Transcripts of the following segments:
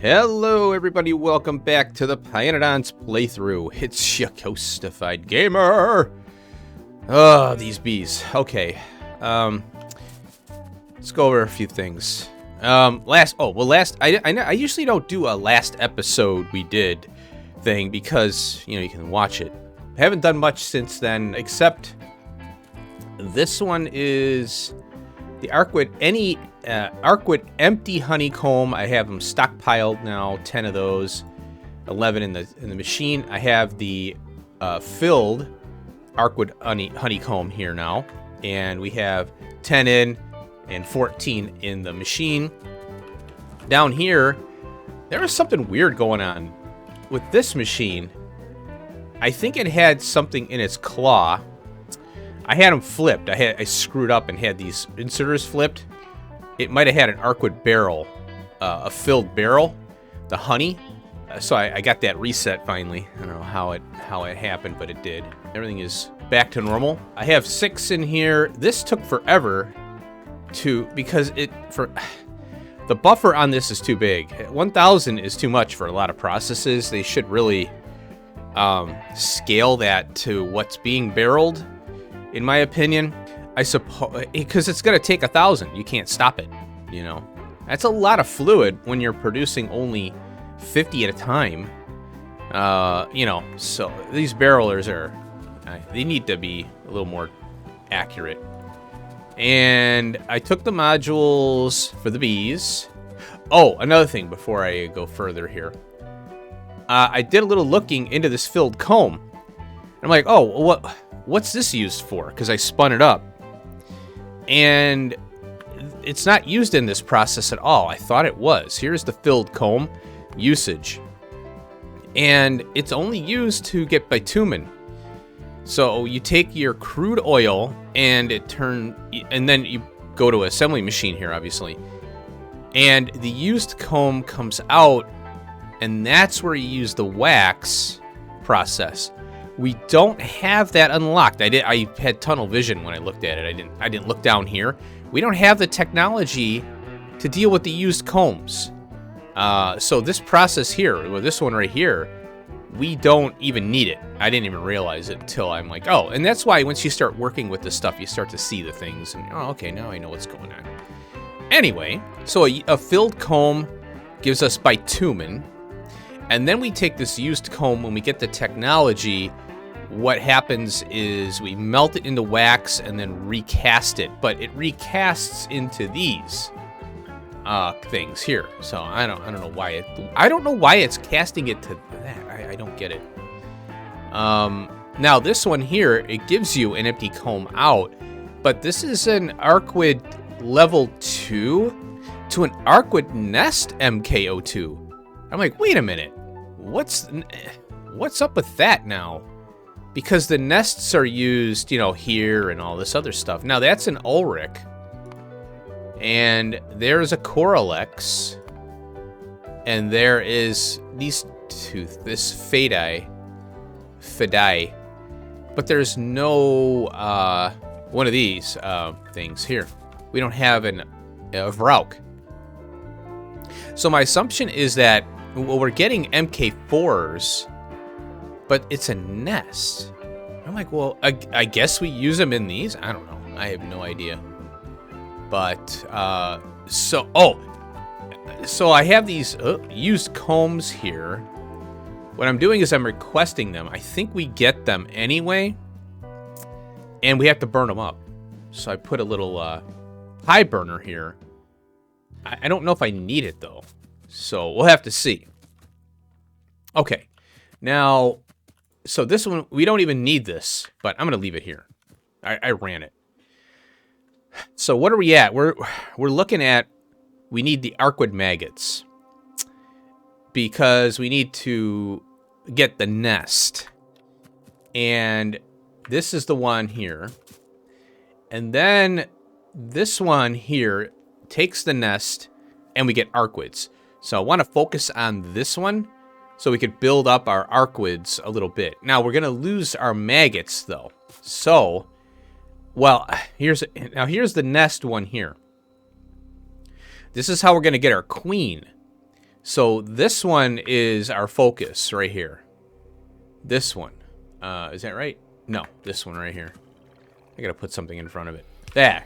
Hello everybody, welcome back to the pYanodons playthrough. It's your Coastified Gamer! Oh, these bees. Okay. Let's go over a few things. I usually don't do a last episode we did thing because, you can watch it. I haven't done much since then, except this one is the Arcwood empty honeycomb. I have them stockpiled now, 10 of those, 11 in the machine. I have the filled Arcwood honeycomb here now, and we have 10 in and 14 in the machine. Down here, there was something weird going on with this machine. I think it had something in its claw. I had them flipped. I screwed up and had these inserters flipped. It might have had an Arcwood barrel, a filled barrel, the honey. So I got that reset finally. I don't know how it happened, but it did. Everything is back to normal. I have 6 in here. This took forever because the buffer on this is too big. 1,000 is too much for a lot of processes. They should really scale that to what's being barreled, in my opinion. I suppose because it's gonna take 1,000. You can't stop it. That's a lot of fluid when you're producing only 50 at a time. So these barrelers they need to be a little more accurate. And I took the modules for the bees. Oh, another thing before I go further here. I did a little looking into this filled comb. I'm like, oh, what's this used for? Because I spun it up. And it's not used in this process at all. I thought it was. Here's the filled comb usage. And it's only used to get bitumen. So you take your crude oil and then you go to an assembly machine here, obviously. And the used comb comes out, and that's where you use the wax process. We don't have that unlocked. I had tunnel vision when I looked at it. I didn't look down here. We don't have the technology to deal with the used combs. So this process here, with this one right here, we don't even need it. I didn't even realize it until I'm like, oh, and that's why once you start working with this stuff, you start to see the things, and oh, okay, now I know what's going on. Anyway, so a filled comb gives us bitumen, and then we take this used comb. When we get the technology, what happens is we melt it into wax and then recast it, but it recasts into these things here. So I don't know why it's casting it to that. I don't get it. Now this one here, it gives you an empty comb out, but this is an Arcwood level 2 to an Arcwood nest MK02. I'm like, wait a minute, what's up with that now? Because the nests are used, here and all this other stuff. Now that's an Ulrich. And there's a Coralex. And there is this Fadai. But there's no one of these things here. We don't have a Vrauk. So my assumption is that we're getting MK4s, but it's a nest. I'm like, well, I guess we use them in these? I don't know. I have no idea. But, so I have these used combs here. What I'm doing is I'm requesting them. I think we get them anyway, and we have to burn them up. So I put a little high burner here. I don't know if I need it, though. So we'll have to see. Okay. Now, so this one, we don't even need this, but I'm going to leave it here. I ran it. So what are we at? We're looking at, we need the Arcwood maggots because we need to get the nest. And this is the one here. And then this one here takes the nest and we get Arcwoods. So I want to focus on this one so we could build up our Arcwoods a little bit. Now we're going to lose our maggots though. So, well, here's the nest one here. This is how we're going to get our queen. So this one is our focus right here. This one. Is that right? No, this one right here. I gotta put something in front of it. There.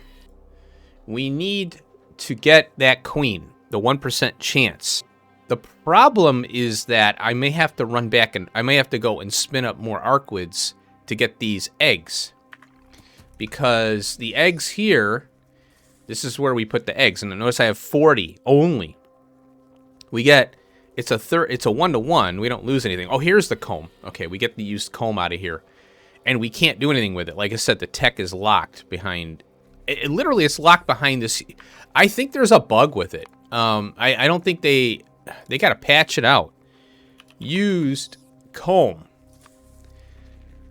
We need to get that queen. The 1% chance. The problem is that I may have to run back and I may have to go and spin up more arcwids to get these eggs. Because the eggs here, this is where we put the eggs. And notice I have 40 only. We get, it's a 1-to-1. We don't lose anything. Oh, here's the comb. Okay, we get the used comb out of here. And we can't do anything with it. Like I said, the tech is locked behind. Literally, it's locked behind this. I think there's a bug with it. I don't think they got to patch it out. Used comb.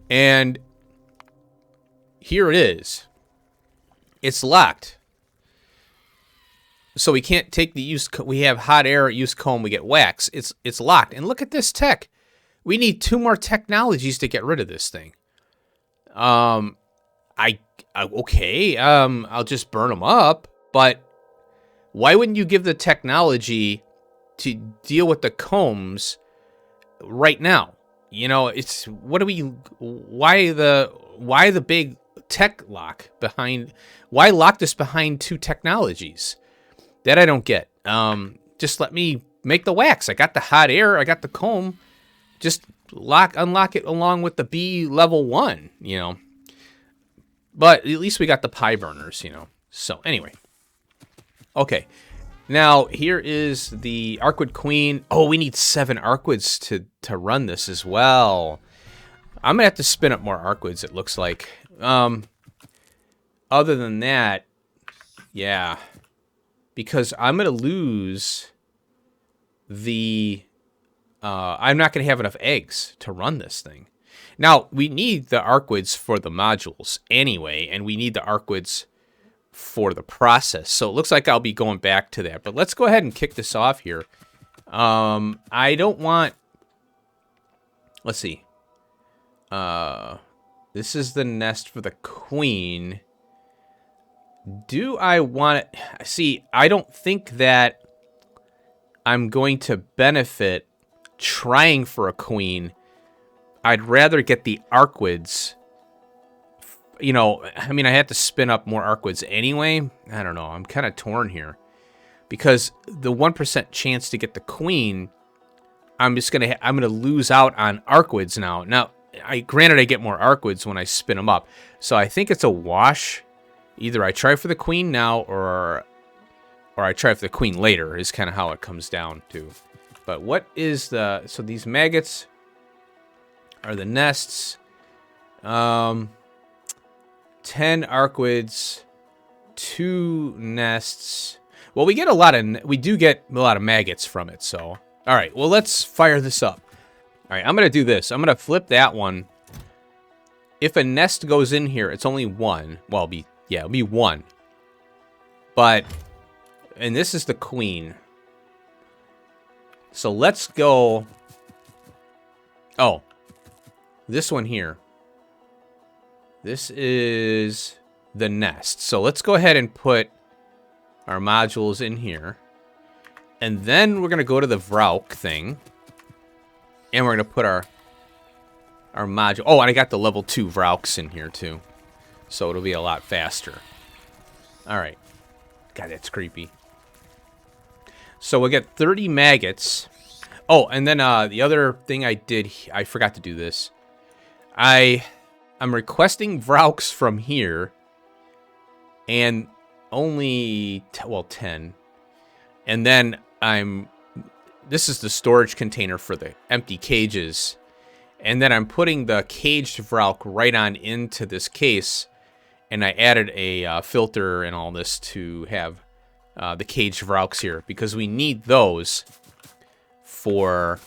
And here it is. It's locked. So we can't take the used. We have hot air used comb. We get wax. It's locked. And look at this tech. We need 2 more technologies to get rid of this thing. Okay. I'll just burn them up. But why wouldn't you give the technology to deal with the combs right now? You know, it's why the big tech lock behind? Why lock this behind 2 technologies? That I don't get. Just let me make the wax. I got the hot air. I got the comb. Just unlock it along with the B level 1, you know. But at least we got the pie burners, you know. So anyway. Okay. Now here is the Arcwood Queen. Oh, we need 7 Arcwids to run this as well. I'm gonna have to spin up more Arcwids, it looks like. Other than that, yeah. Because I'm going to lose the... I'm not going to have enough eggs to run this thing. Now, we need the Arcwids for the modules anyway, and we need the Arcwids for the process. So it looks like I'll be going back to that. But let's go ahead and kick this off here. I don't want... Let's see. This is the nest for the queen. Do I want it? See, I don't think that I'm going to benefit trying for a queen. I'd rather get the Arcwids. You know, I mean, I have to spin up more Arcwids anyway. I don't know. I'm kind of torn here. Because the 1% chance to get the queen, I'm gonna lose out on Arcwids now. Now, granted, I get more Arcwids when I spin them up. So I think it's a wash. Either I try for the queen now or I try for the queen later is kind of how it comes down to. But what is the... So these maggots are the nests. 10 Arcwids, 2 nests. Well, we do get a lot of maggots from it, so... All right, well, let's fire this up. All right, I'm going to do this. I'm going to flip that one. If a nest goes in here, it's only 1. Well, it'll be 1. But, and this is the queen. So let's go. Oh, this one here. This is the nest. So let's go ahead and put our modules in here. And then we're going to go to the Vrauk thing. And we're going to put our module. Oh, and I got the level 2 Vrauks in here too. So it'll be a lot faster. Alright. God, that's creepy. So we'll get 30 maggots. Oh, and then the other thing I did, I forgot to do this. I'm requesting Vrauks from here. And only, 10. And then this is the storage container for the empty cages. And then I'm putting the caged Vrauk right on into this case. And I added a filter and all this to have the caged Vrauks here. Because we need those for...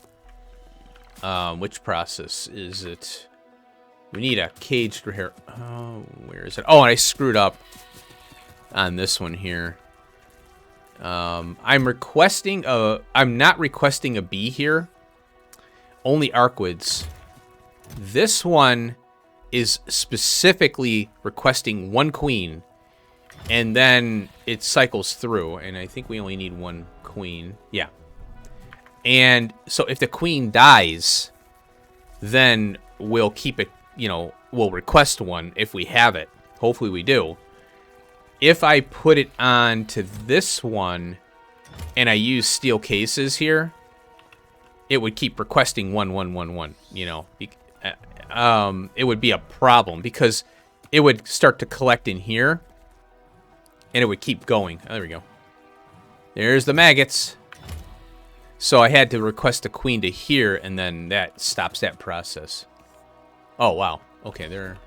which process is it? We need a caged here. Oh, where is it? Oh, and I screwed up on this one here. I'm not requesting a bee here. Only Arcwids. This one is specifically requesting 1 queen, and then it cycles through, and I think we only need 1 queen. Yeah. And so if the queen dies, then we'll keep it, you know, we'll request one if we have it. Hopefully we do. If I put it on to this one and I use steel cases here, it would keep requesting 1111, you know. It would be a problem because it would start to collect in here and it would keep going. Oh, there we go. There's the maggots. So I had to request a queen to here, and then that stops that process. Oh, wow. Okay, they're...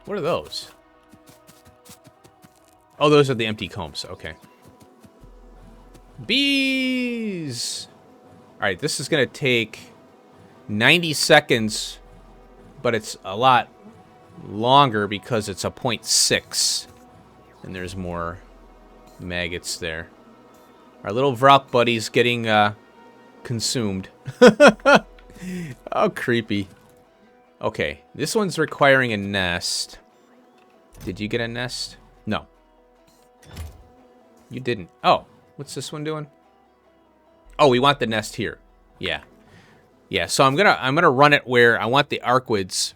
What are those? Oh, those are the empty combs. Okay. Bees! Alright, this is going to take 90 seconds, but it's a lot longer because it's a 0.6. And there's more maggots there. Our little Vrock buddy's getting consumed. Oh, creepy. Okay, this one's requiring a nest. Did you get a nest? No. You didn't. Oh, what's this one doing? Oh, we want the nest here. Yeah. Yeah, so I'm gonna run it where I want the archwids,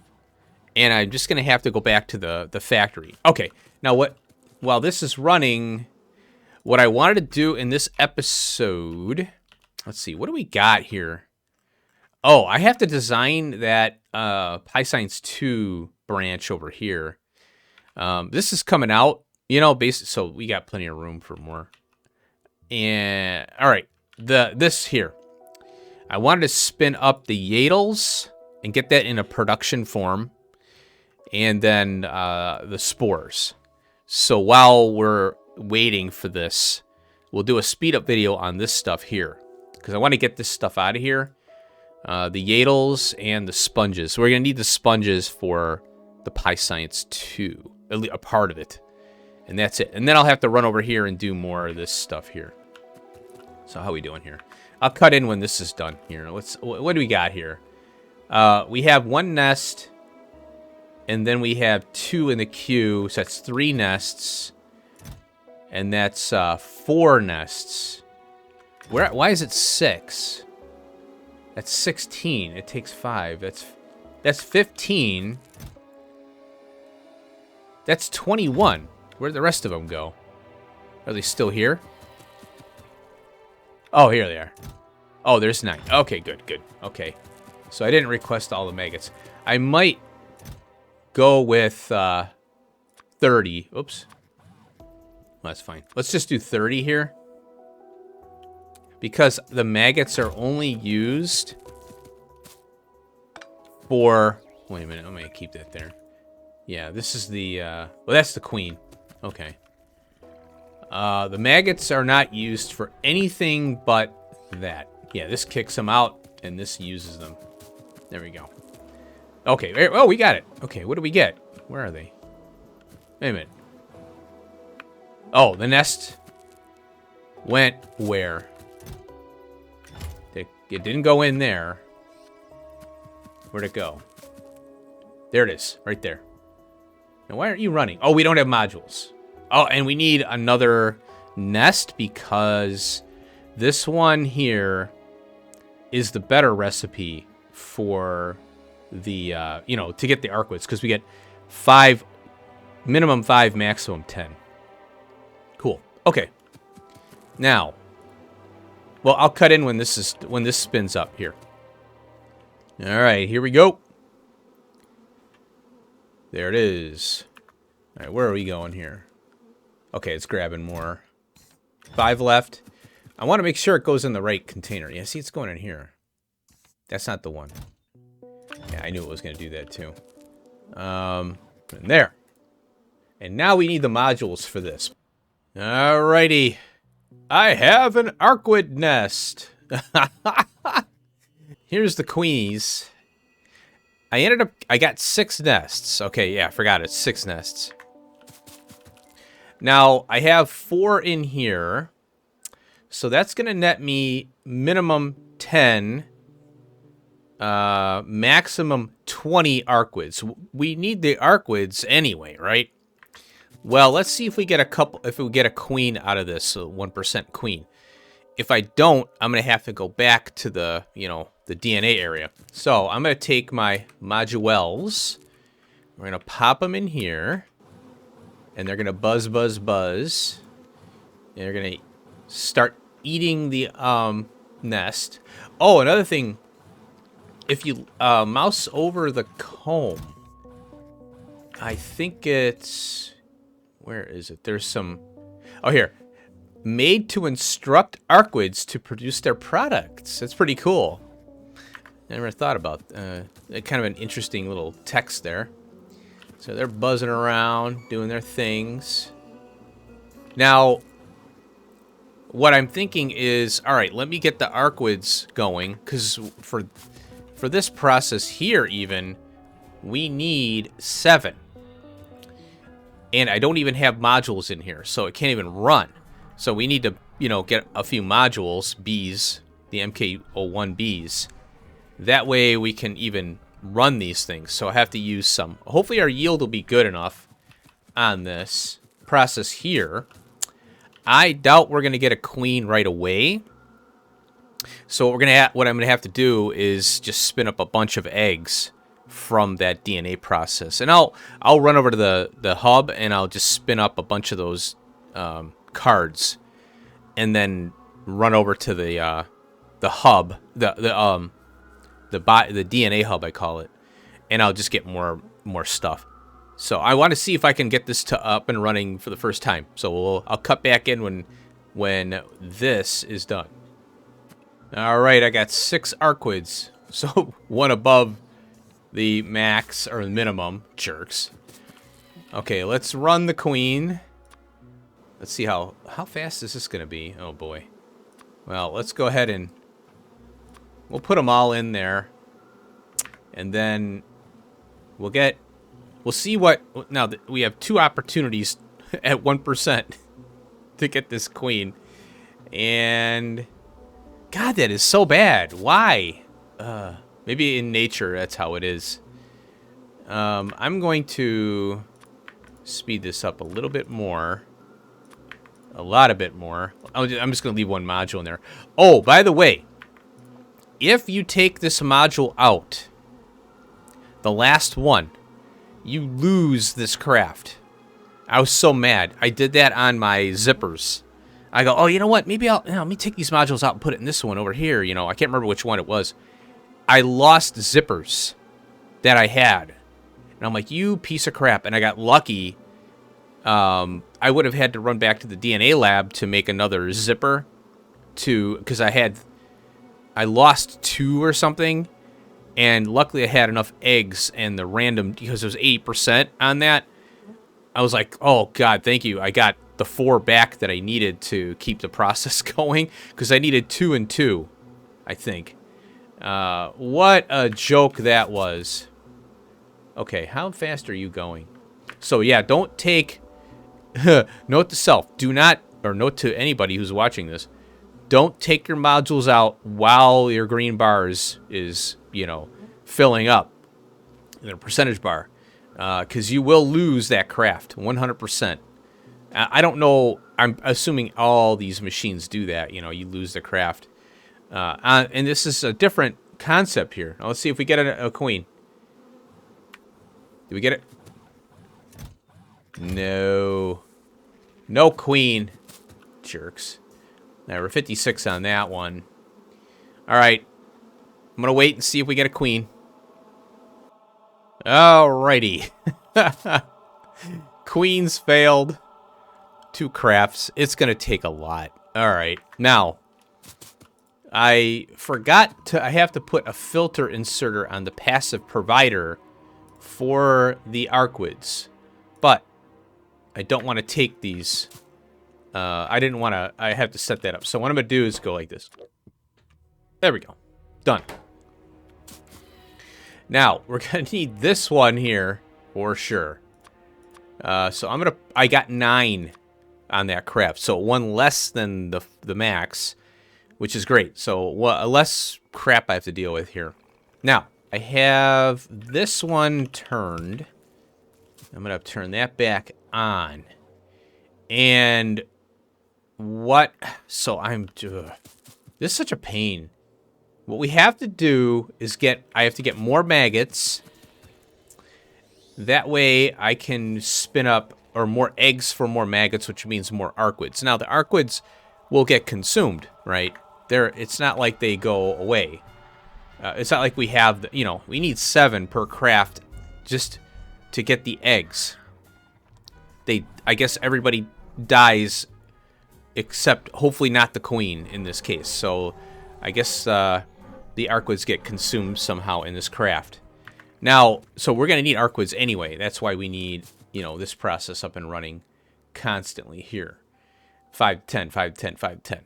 and I'm just gonna have to go back to the factory. Okay, now while this is running, what I wanted to do in this episode, let's see, what do we got here? Oh, I have to design that PyScience 2 branch over here. This is coming out, you know, so we got plenty of room for more. And all right, this here, I wanted to spin up the Yaedols and get that in a production form, and then the spores. So while we're waiting for this, we'll do a speed up video on this stuff here because I want to get this stuff out of here. The Yaedols and the sponges. So we're gonna need the sponges for the PyScience 2, at least a part of it, and that's it. And then I'll have to run over here and do more of this stuff here. So how are we doing here? I'll cut in when this is done here. What do we got here? We have one nest, and then we have 2 in the queue, so that's 3 nests. And that's 4 nests. Why is it 6? That's 16. It takes 5. That's 15. That's 21. Where'd the rest of them go? Are they still here? Oh, here they are. Oh, there's 9. Okay, good. Okay. So I didn't request all the maggots. I might go with 30. Oops. Well, that's fine. Let's just do 30 here. Because the maggots are only used for... Wait a minute. I'm going to keep that there. Yeah, this is the... well, that's the queen. Okay. The maggots are not used for anything but that. Yeah, this kicks them out, and this uses them. There we go. Okay. Oh, we got it. Okay, what do we get? Where are they? Wait a minute. Oh, the nest went where? It didn't go in there. Where'd it go? There it is, right there. Now, why aren't you running? Oh, we don't have modules. Oh, and we need another nest because this one here is the better recipe for the, you know, to get the archwids, because we get 5, minimum 5, maximum 10. Cool. Okay. Now, well, I'll cut in when this spins up here. All right, here we go. There it is. All right, where are we going here? Okay, it's grabbing more. 5 left. I want to make sure it goes in the right container. Yeah, see, it's going in here. That's not the one. Yeah, I knew it was going to do that too. And there. And now we need the modules for this. Alrighty. I have an archwid nest. Here's the queenies. I got 6 nests. Okay, yeah, I forgot it's 6 nests. Now, I have 4 in here. So that's going to net me minimum 10, maximum 20 archwids. We need the archwids anyway, right? Well, let's see if we get a couple, if we get a queen out of this, so 1% queen. if I don't, I'm going to have to go back to the, the DNA area. So I'm going to take my modules. We're going to pop them in here. And they're going to buzz, buzz, buzz. And they're going to start eating the nest. Oh, another thing. If you mouse over the comb, I think it's... Where is it? There's some... Oh, here. Made to instruct arachnids to produce their products. That's pretty cool. Never thought about kind of an interesting little text there. So they're buzzing around, doing their things. Now, what I'm thinking is, all right, let me get the arachnids going, because for this process here even, we need 7. And I don't even have modules in here, so it can't even run. So we need to, get a few modules, bees, the MK01 bees. That way we can even run these things. So I have to use some. Hopefully our yield will be good enough on this process here. I doubt we're going to get a queen right away. So what I'm going to have to do is just spin up a bunch of eggs from that DNA process. And I'll run over to the hub and I'll just spin up a bunch of those cards, and then run over to the hub, the DNA hub, I call it, and I'll just get more stuff. So I want to see if I can get this up and running for the first time. So I'll cut back in when this is done. All right, I got 6 arachnids, so one above the max or the minimum. Jerks. Okay, let's run the queen. Let's see how fast is this going to be. Oh boy. Well, let's go ahead and we'll put them all in there, and then we'll see what. Now we have 2 opportunities at 1% to get this queen, and God, that is so bad. Why? Maybe in nature that's how it is. I'm going to speed this up a little bit more. A lot of bit more. I'm just going to leave one module in there. Oh, by the way, if you take this module out, the last one, you lose this craft. I was so mad. I did that on my zippers. I go, oh, you know what? Maybe let me take these modules out and put it in this one over here. I can't remember which one it was. I lost zippers that I had. And I'm like, you piece of crap. And I got lucky. I would have had to run back to the DNA lab to make another zipper because I lost 2 or something, and luckily I had enough eggs and the random, because it was 80% on that. I was like, oh God, thank you. I got the 4 back that I needed to keep the process going, because I needed 2 and 2, I think. What a joke that was. Okay, how fast are you going? So yeah, don't take... Note to self, do not, or note to anybody who's watching this, don't take your modules out while your green bars is, filling up in a percentage bar, because you will lose that craft 100%. I don't know, I'm assuming all these machines do that, you lose the craft. And this is a different concept here. Now, let's see if we get a queen. Did we get it? No. No queen. Jerks. Now we're 56 on that one. Alright. I'm going to wait and see if we get a queen. Alrighty. Queens failed. 2 crafts. It's going to take a lot. Alright. Now, I forgot I have to put a filter inserter on the passive provider for the arachnids. But I don't want to take these. I didn't want to. I have to set that up. So what I'm going to do is go like this. There we go. Done. Now, we're going to need this one here for sure. So I'm going to... I got 9 on that craft. So 1 less than the max, which is great. So less crap I have to deal with here. Now, I have this one turned. I'm going to turn that back on. And what? So this is such a pain. What we have to do is I have to get more maggots. That way I can spin up, or more eggs for more maggots, which means more archwids. Now, the archwids will get consumed, right? It's not like they go away. It's not like we have, we need 7 per craft just to get the eggs. I guess everybody dies except hopefully not the queen in this case. So I guess the archwids get consumed somehow in this craft. Now, so we're going to need archwids anyway. That's why we need, this process up and running constantly here. 5, 10, 5, 10, 5, 10.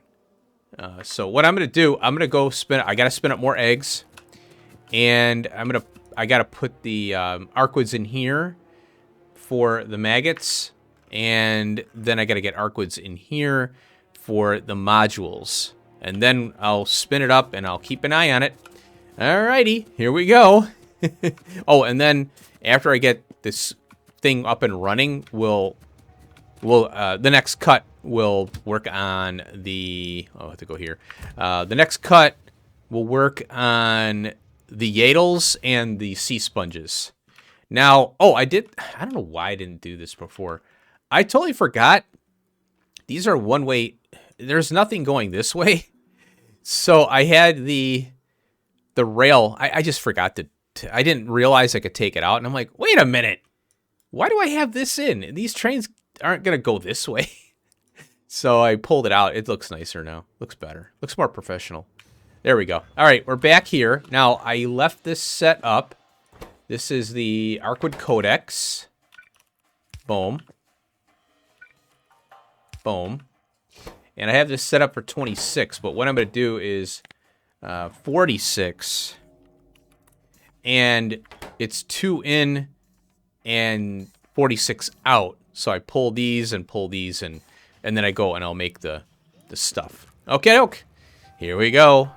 So what I'm going to do, I'm going to go I got to spin up more eggs. And I got to put the archwids in here for the maggots. And then I got to get archwids in here for the modules. And then I'll spin it up and I'll keep an eye on it. Alrighty, here we go. Oh, and then after I get this thing up and running, the next cut will work on the... Oh, I have to go here. The next cut will work on the Yaedols and the sea sponges. Now, I don't know why I didn't do this before. I totally forgot. These are one-way. There's nothing going this way. So I had the rail. I just forgot I didn't realize I could take it out. And I'm like, wait a minute. Why do I have this in? These trains aren't going to go this way. So I pulled it out. It looks nicer now. Looks better. Looks more professional. There we go. All right, we're back here. Now, I left this set up. This is the Archwid Codex. Boom. Boom. And I have this set up for 26, but what I'm going to do is 46. And it's 2 in and 46 out. So I pull these, and then I go and I'll make the stuff. Okay. Here we go.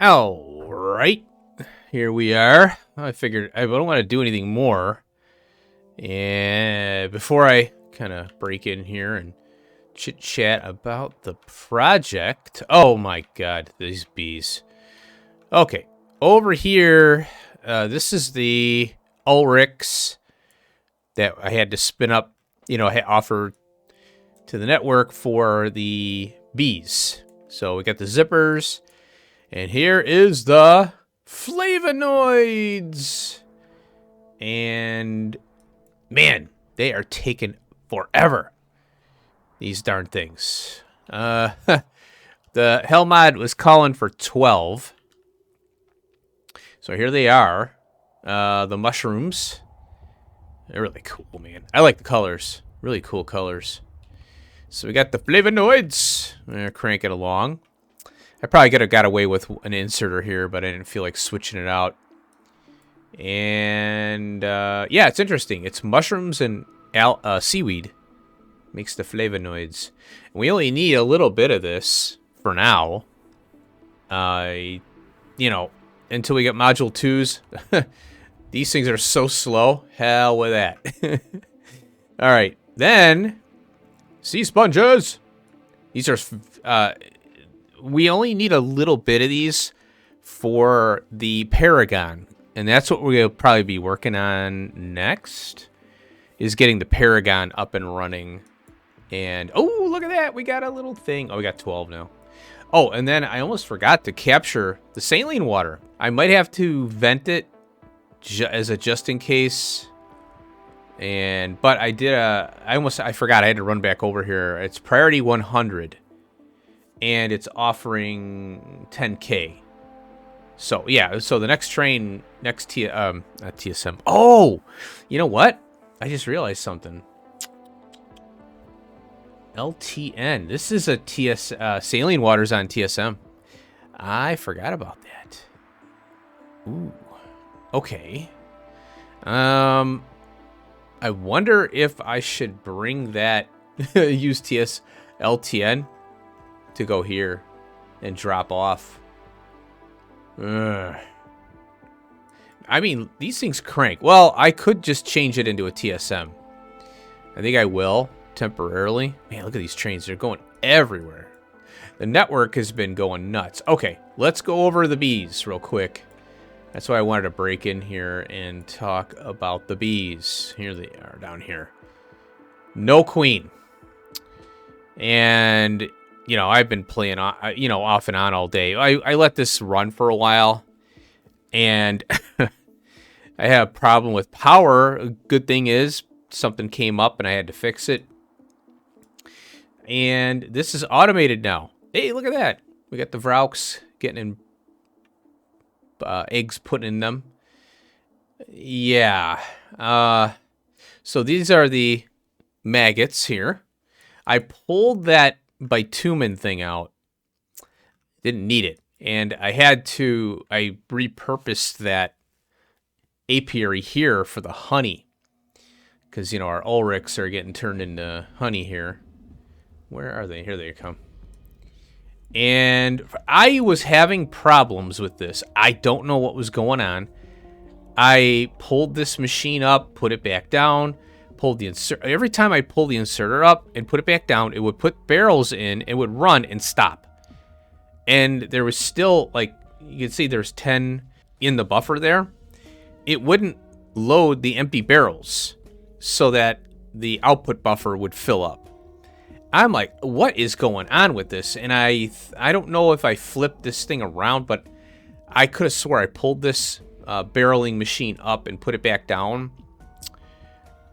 All right. Here we are. I figured I don't want to do anything more. And before I kind of break in here and chit-chat about the project. Oh my god, these bees. Okay, over here, this is the Ulrichs that I had to spin up, you know, I offer to the network for the bees. So we got the zippers, and here is the flavonoids. And man, they are taking forever. These darn things. The hell mod was calling for 12. So here they are. The mushrooms. They're really cool, man. I like the colors. Really cool colors. So we got the flavonoids. I'm gonna crank it along. I probably could have got away with an inserter here, but I didn't feel like switching it out. And yeah, it's interesting. It's mushrooms and seaweed makes the flavonoids. And we only need a little bit of this for now. You know, until we get module 2s. These things are so slow. Hell with that. All right, then sea sponges. These are we only need a little bit of these for the Paragon, and that's what we'll probably be working on next, is getting the Paragon up and running. And oh, look at that, we got a little thing. Oh, we got 12 now. Oh, and then I almost forgot to capture the saline water. I might have to vent it as a just in case. But I did I forgot I had to run back over here. It's priority 100, and it's offering 10K. So yeah, so the next train, not TSM. Oh, you know what? I just realized something. LTN. This is a saline waters on TSM. I forgot about that. Ooh. Okay. I wonder if I should bring that use LTN to go here and drop off. Ugh. I mean, these things crank. Well, I could just change it into a TSM. I think I will. Temporarily. Man, look at these trains. They're going everywhere. The network has been going nuts. Okay, let's go over the bees real quick. That's why I wanted to break in here and talk about the bees. Here they are down here. No queen. And, you know, I've been playing, you know, off and on all day. I let this run for a while. And I had a problem with power. A good thing is something came up and I had to fix it. And this is automated now. Hey, look at that. We got the Vrauks getting in eggs put in them. Yeah. So these are the maggots here. I pulled that bitumen thing out. Didn't need it. And I repurposed that apiary here for the honey. Because, you know, our Ulrichs are getting turned into honey here. Where are they? Here they come. And I was having problems with this. I don't know what was going on. I pulled this machine up, put it back down, pulled the insert. Every time I pulled the inserter up and put it back down, it would put barrels in, it would run and stop. And there was still, like, you can see there's 10 in the buffer there. It wouldn't load the empty barrels so that the output buffer would fill up. I'm like, what is going on with this? And I don't know if I flipped this thing around, but I could have swore I pulled this barreling machine up and put it back down.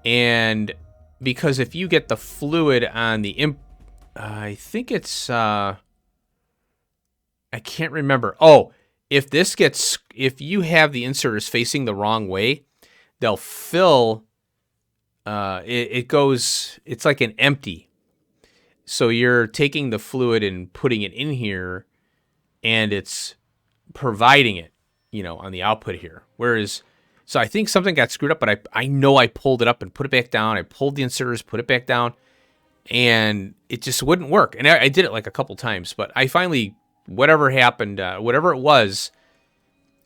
And because if you get the fluid on the I think it's I can't remember. Oh, if you have the inserters facing the wrong way, they'll fill. It's like an empty. So you're taking the fluid and putting it in here, and it's providing it, you know, on the output here. Whereas, so I think something got screwed up, but I know I pulled it up and put it back down. I pulled the inserters, put it back down, and it just wouldn't work. And I did it like a couple times, but I finally whatever happened, whatever it was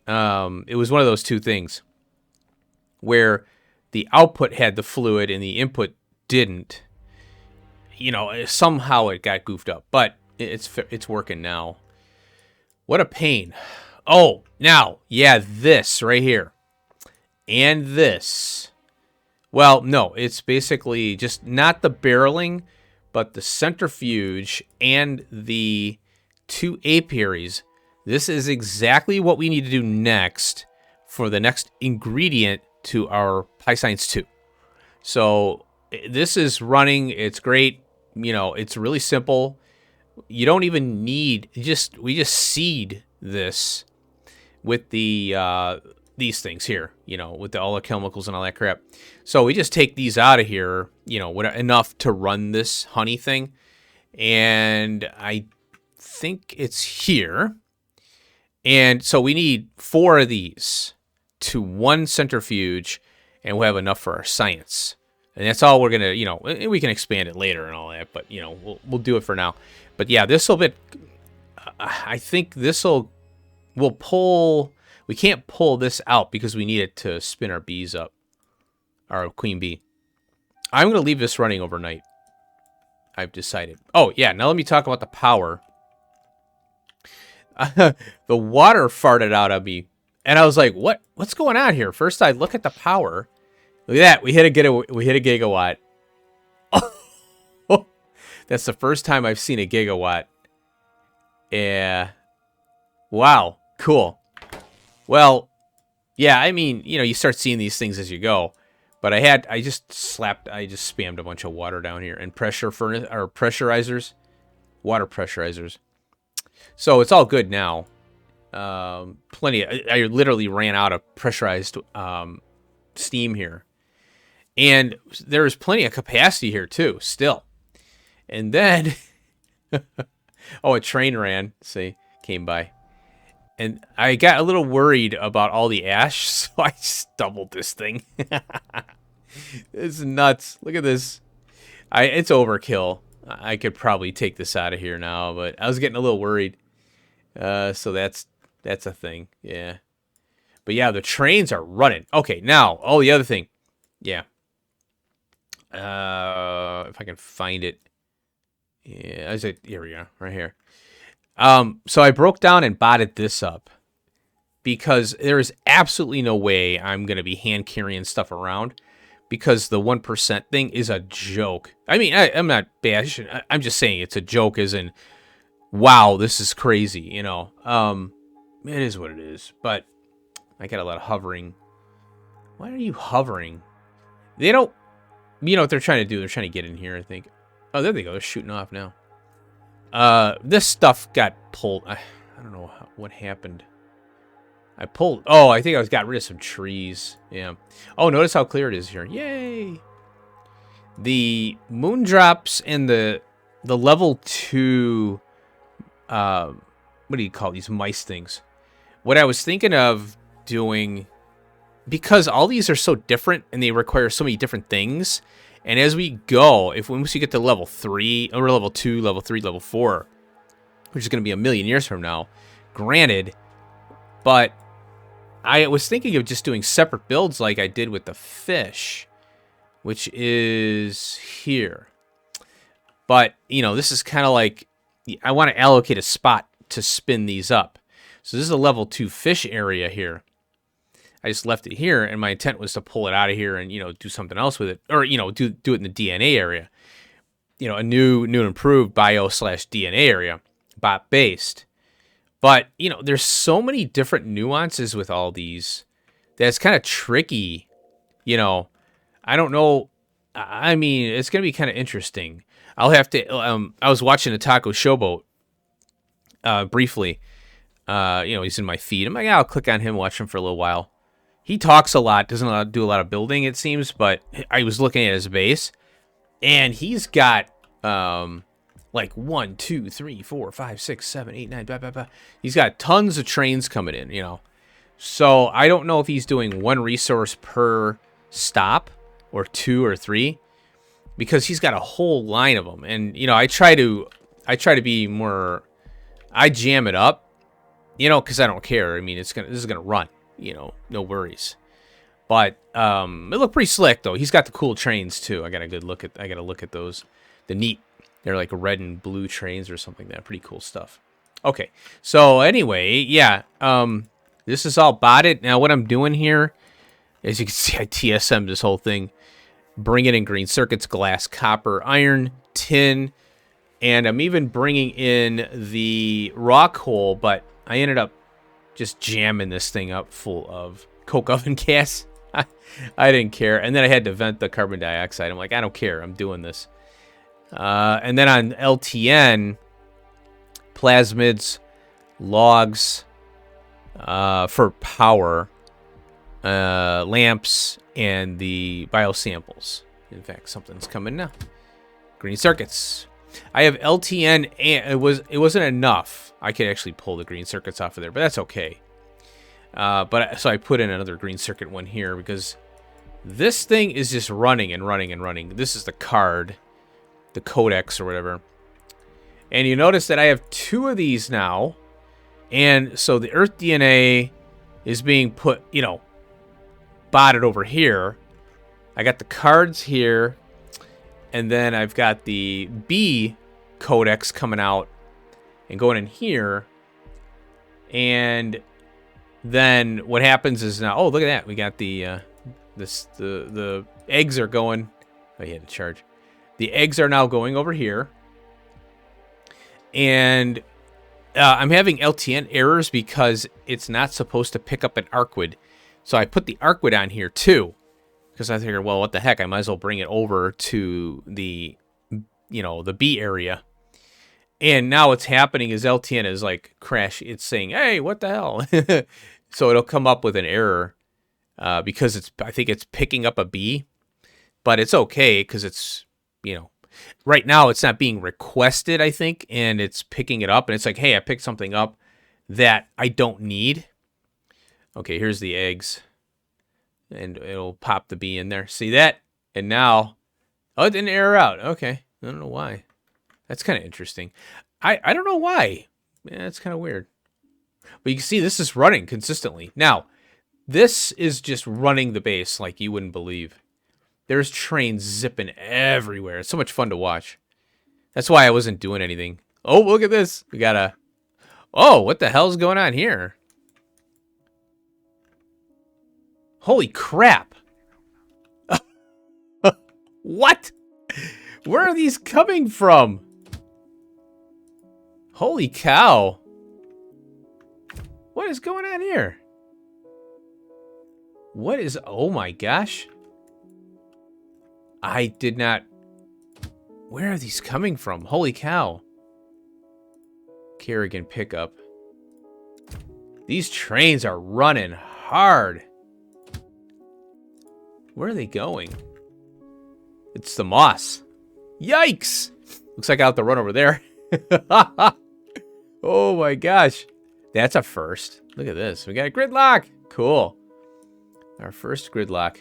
one of those two things where the output had the fluid and the input didn't. You know, somehow it got goofed up, but it's working now. What a pain. Oh, now, yeah, this right here. And this. Well, no, it's basically just not the barreling, but the centrifuge and the two apiaries. This is exactly what we need to do next for the next ingredient to our PyScience 2. So this is running. It's great. You know, it's really simple. You don't even need, we just seed this with the these things here, you know, with all the chemicals and all that crap. So we just take these out of here, you know, enough to run this honey thing. And I think it's here. And so we need 4 of these to 1 centrifuge, and we'll have enough for our science. And that's all we're going to, you know, we can expand it later and all that, but, you know, we'll do it for now. But yeah, this will be, I think this will, we'll pull, we can't pull this out because we need it to spin our bees up, our queen bee. I'm going to leave this running overnight. I've decided. Oh, yeah, now let me talk about the power. The water farted out of me, and I was like, what's going on here? First, I look at the power. Look at that. We hit a gigawatt. Oh, that's the first time I've seen a gigawatt. Yeah. Wow. Cool. Well, yeah, I mean, you know, you start seeing these things as you go. But I just spammed a bunch of water down here and pressurizers, water pressurizers. So it's all good now. Plenty. I literally ran out of pressurized steam here. And there's plenty of capacity here too, still. And then, oh, a train came by. And I got a little worried about all the ash, so I just doubled this thing. It's nuts. Look at this. It's overkill. I could probably take this out of here now, but I was getting a little worried. So that's a thing. Yeah. But yeah, the trains are running. Okay, now, oh, the other thing. Yeah. If I can find it. Yeah, here we go, right here. So I broke down and botted this up because there is absolutely no way I'm going to be hand carrying stuff around because the 1% thing is a joke. I mean, I'm not bashing. I'm just saying it's a joke as in, wow, this is crazy, you know. It is what it is, but I got a lot of hovering. Why are you hovering? They don't, you know what they're trying to do? They're trying to get in here, I think. Oh, there they go. They're shooting off now. This stuff got pulled. I don't know what happened. I think I got rid of some trees. Yeah. Oh, notice how clear it is here. Yay! The moondrops and the level 2, what do you call these mice things? What I was thinking of doing, because all these are so different and they require so many different things, and as we go, once you get to level 3, or level 2, level 3, level 4, which is going to be a million years from now, granted, but I was thinking of just doing separate builds like I did with the fish, which is here. But, you know, this is kind of like, I want to allocate a spot to spin these up. So this is a level 2 fish area here. I just left it here, and my intent was to pull it out of here and, you know, do something else with it. Or, you know, do it in the DNA area. You know, a new and improved bio/DNA area, bot-based. But, you know, there's so many different nuances with all these that it's kind of tricky. You know, I don't know. I mean, it's going to be kind of interesting. I'll have to, I was watching a Taco Showboat briefly. You know, he's in my feed. I'm like, I'll click on him, watch him for a little while. He talks a lot, doesn't do a lot of building, it seems, but I was looking at his base, and he's got, like 1, 2, 3, 4, 5, 6, 7, 8, 9, blah, blah, blah. He's got tons of trains coming in, you know. So I don't know if he's doing 1 resource per stop, or 2 or 3, because he's got a whole line of them. And, you know, I try to be more I jam it up, you know, because I don't care. I mean, this is gonna run, you know, no worries. But it looked pretty slick though. He's got the cool trains too. I gotta look at those. They're like red and blue trains or something. That pretty cool stuff. Okay, so anyway, yeah, this is all botted. Now what I'm doing here, as you can see, I TSM'd this whole thing. Bringing in green circuits, glass, copper, iron, tin, and I'm even bringing in the rock hole, but I ended up just jamming this thing up full of coke oven gas. I didn't care. And then I had to vent the carbon dioxide. I'm like, I don't care. I'm doing this. And then on LTN, plasmids, logs for power, lamps, and the biosamples. In fact, something's coming now. Green circuits. I have LTN, and it wasn't enough. I could actually pull the green circuits off of there, but that's okay. So I put in another green circuit one here because this thing is just running and running and running. This is the card, the codex or whatever. And you notice that I have 2 of these now. And so the Earth DNA is being put, you know, botted over here. I got the cards here. And then I've got the B codex coming out and going in here. And then what happens is now, oh, look at that. We got the eggs are going. Oh, you had to charge. The eggs are now going over here. And I'm having LTN errors because it's not supposed to pick up an arcwood. So I put the arcwood on here too. Because I figured, well, what the heck? I might as well bring it over to the, you know, the B area. And now what's happening is LTN is like crash. It's saying, hey, what the hell? So it'll come up with an error because I think it's picking up a B. But it's okay because it's, you know, right now it's not being requested, I think. And it's picking it up. And it's like, hey, I picked something up that I don't need. Okay, here's the eggs. And it'll pop the B in there. See that? And now, oh, it didn't error out. Okay, I don't know why. That's kind of interesting. I don't know why. Yeah, it's kind of weird. But you can see this is running consistently. Now, this is just running the base like you wouldn't believe. There's trains zipping everywhere. It's so much fun to watch. That's why I wasn't doing anything. Oh, look at this. We got a... Oh, what the hell's going on here? Holy crap. What? Where are these coming from? Holy cow. What is going on here? What is... Oh my gosh. I did not... Where are these coming from? Holy cow. Kerrigan pickup. These trains are running hard. Where are they going? It's the moss. Yikes! Looks like I'll have to run over there. Oh my gosh. That's a first. Look at this. We got a gridlock. Cool. Our first gridlock.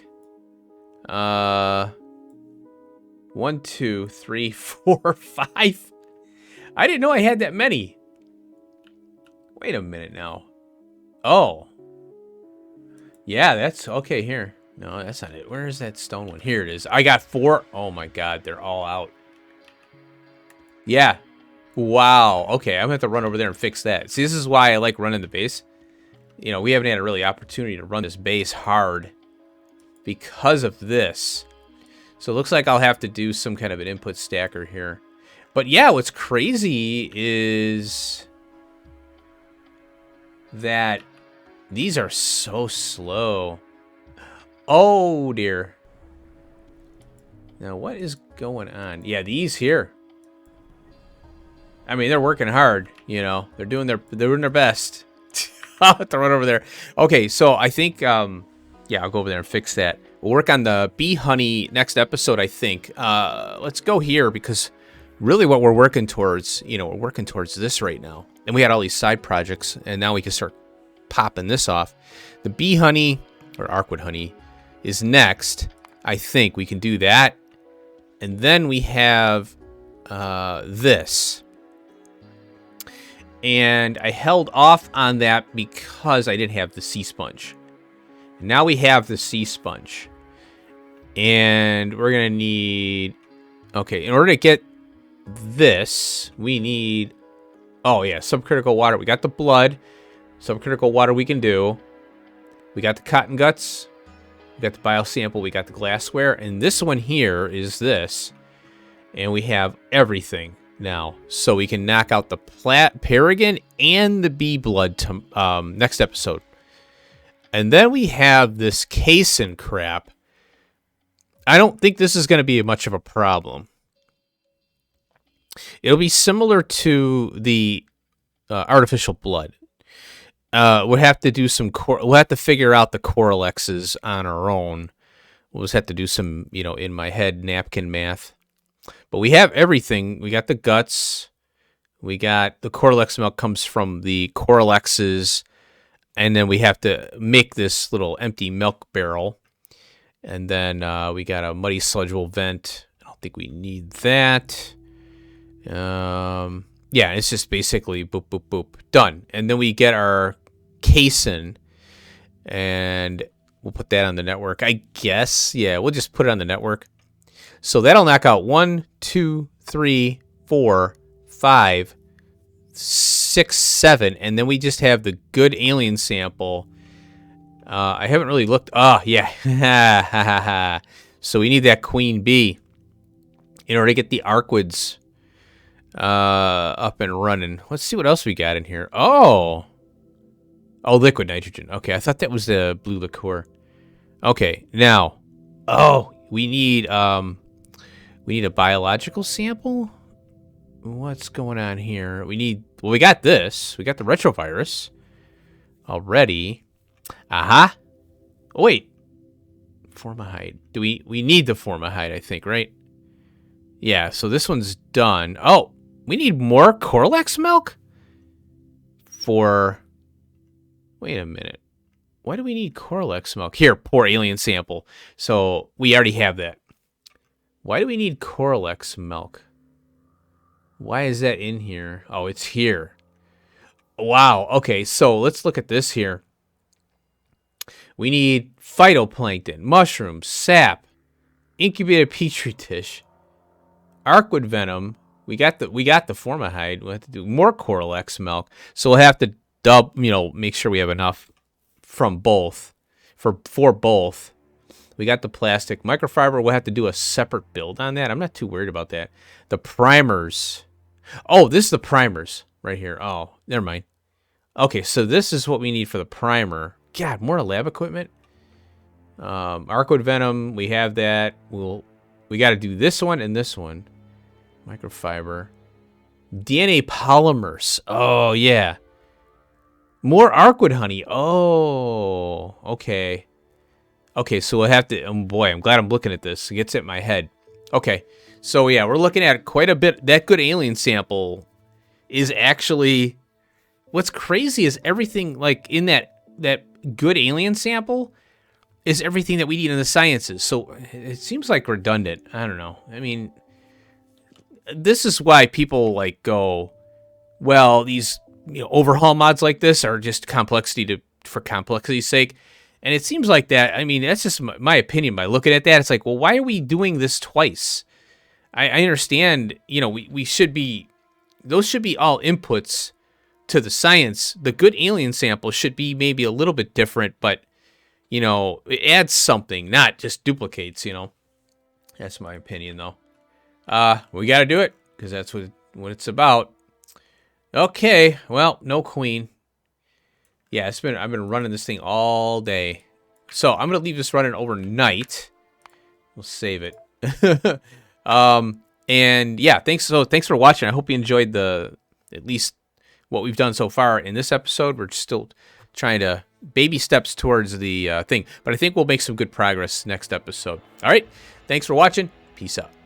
1, 2, 3, 4, 5. I didn't know I had that many. Wait a minute now. Oh. Yeah, that's okay here. No, that's not it. Where is that stone one? Here it is. I got 4. Oh my god, they're all out. Yeah. Wow. Okay, I'm going to have to run over there and fix that. See, this is why I like running the base. You know, we haven't had a really opportunity to run this base hard because of this. So it looks like I'll have to do some kind of an input stacker here. But yeah, what's crazy is that these are so slow. Oh, dear. Now, what is going on? Yeah, these here. I mean, they're working hard, you know. They're doing their best. I'll have to run over there. Okay, so I think, yeah, I'll go over there and fix that. We'll work on the bee honey next episode, I think. Let's go here because really what we're working towards, you know, we're working towards this right now. And we had all these side projects, and now we can start popping this off. The bee honey, or arcwood honey, is next. I think we can do that. And then we have this. And I held off on that because I didn't have the sea sponge. Now we have the sea sponge. And we're going to need... Okay, in order to get this, we need... Oh, yeah, subcritical water. We got the blood. Subcritical water we can do. We got the cotton guts. We got the biosample. We got the glassware. And this one here is this. And we have everything now. So we can knock out the Paragon and the bee blood next episode. And then we have this casein crap. I don't think this is going to be much of a problem. It'll be similar to the artificial blood. We'll have to do some. We'll have to figure out the Coralexes on our own. We'll just have to do some, in my head napkin math. But we have everything. We got the guts. We got the Coralex milk comes from the Coralexes, and then we have to make this little empty milk barrel. And then we got a muddy sludgeable vent. I don't think we need that. Yeah, it's just basically boop, boop, boop. Done. And then we get our casein, and we'll put that on the network. I guess, yeah, we'll just put it on the network. So that'll knock out 1, 2, 3, 4, 5, 6, 7. And then we just have the good alien sample. I haven't really looked. Oh, yeah. So we need that queen bee in order to get the Arquids up and running. Let's see what else we got in here. Oh, liquid nitrogen. Okay, I thought that was the blue liqueur. Okay, now, we need a biological sample. What's going on here? We got this. We got the retrovirus already. Aha. Oh, wait. Formaldehyde. We need the formaldehyde, I think, right? Yeah, so this one's done. Oh, we need more Coralex milk? Wait a minute. Why do we need Coralex milk? Here, poor alien sample. So we already have that. Why do we need Coralex milk? Why is that in here? Oh, it's here. Wow. Okay, so let's look at this here. We need phytoplankton, mushrooms, sap, incubated petri dish, Arquid venom. We got the formaldehyde. We'll have to do more Coralex milk. So we'll have to make sure we have enough from both for both. We got the plastic microfiber. We'll have to do a separate build on that. I'm not too worried about that. The primers. Oh, this is the primers right here. Oh, never mind. Okay, so this is what we need for the primer. God, more lab equipment. Arquid venom, we have that. We got to do this one and this one. Microfiber. DNA polymers. Oh, yeah. More Arquid honey. Oh, okay. Okay, so we'll have to... Oh, boy, I'm glad I'm looking at this. It gets in my head. Okay, so yeah, we're looking at quite a bit. That good alien sample is actually... What's crazy is everything, like, in that good alien sample is everything that we need in the sciences. So it seems like redundant. I don't know. I mean, this is why people, like, go, well, these overhaul mods like this are just complexity for complexity's sake. And it seems like that. I mean, that's just my opinion. By looking at that, it's like, well, why are we doing this twice? I understand, we should be, those should be all inputs to the science. The good alien sample should be maybe a little bit different, but, it adds something, not just duplicates, That's my opinion, though. We got to do it, because that's what it's about. Okay, well, no queen. Yeah, I've been running this thing all day. So I'm gonna leave this running overnight. We'll save it. And yeah, thanks for watching. I hope you enjoyed at least what we've done so far in this episode. We're still trying to baby steps towards the thing, but I think we'll make some good progress next episode. All right, thanks for watching. Peace out.